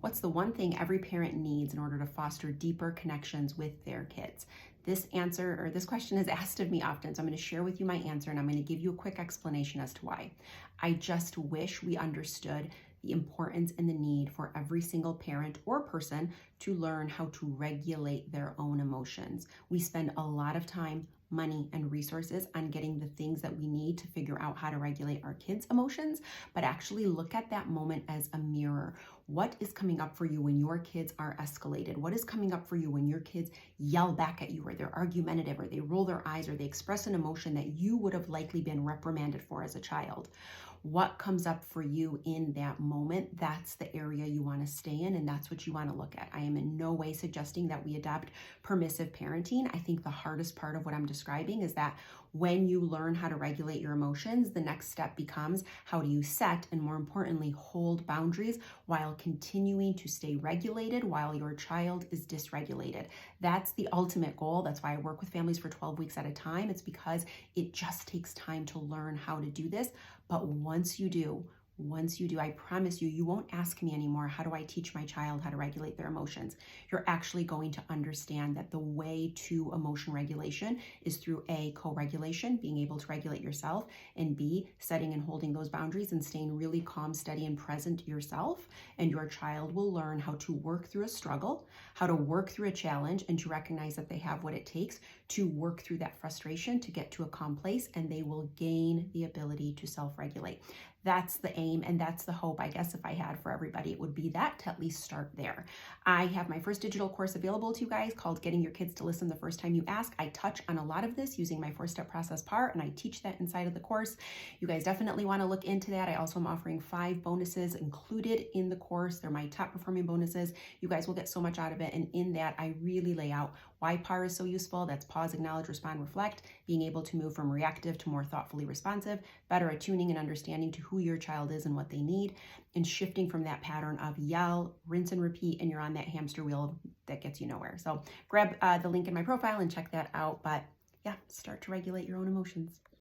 What's the one thing every parent needs in order to foster deeper connections with their kids? This question is asked of me often, so I'm going to share with you my answer and I'm going to give you a quick explanation as to why. I just wish we understood the importance and the need for every single parent or person to learn how to regulate their own emotions. We spend a lot of time, money, and resources on getting the things that we need to figure out how to regulate our kids' emotions, but actually look at that moment as a mirror. What is coming up for you when your kids are escalated? What is coming up for you when your kids yell back at you, or they're argumentative, or they roll their eyes, or they express an emotion that you would have likely been reprimanded for as a child? What comes up for you in that moment? That's the area you want to stay in, and that's what you want to look at. I am in no way suggesting that we adopt permissive parenting. I think the hardest part of what I'm describing is that when you learn how to regulate your emotions, the next step becomes how do you set and, more importantly, hold boundaries while continuing to stay regulated while your child is dysregulated. That's the ultimate goal. That's why I work with families for 12 weeks at a time. It's because it just takes time to learn how to do this. But once you do, I promise you, you won't ask me anymore, how do I teach my child how to regulate their emotions? You're actually going to understand that the way to emotion regulation is through A, co-regulation, being able to regulate yourself, and B, setting and holding those boundaries and staying really calm, steady, and present yourself. And your child will learn how to work through a struggle, how to work through a challenge, and to recognize that they have what it takes to work through that frustration to get to a calm place, and they will gain the ability to self-regulate. That's the aim, and that's the hope, I guess, if I had for everybody, it would be that, to at least start there. I have my first digital course available to you guys called Getting Your Kids to Listen the First Time You Ask. I touch on a lot of this using my 4-step process part, and I teach that inside of the course. You guys definitely want to look into that. I also am offering 5 bonuses included in the course. They're my top performing bonuses. You guys will get so much out of it, and in that, I really lay out why PAR is so useful. That's pause, acknowledge, respond, reflect, being able to move from reactive to more thoughtfully responsive, better attuning and understanding to who your child is and what they need, and shifting from that pattern of yell, rinse and repeat, and you're on that hamster wheel that gets you nowhere. So grab the link in my profile and check that out. But yeah, start to regulate your own emotions.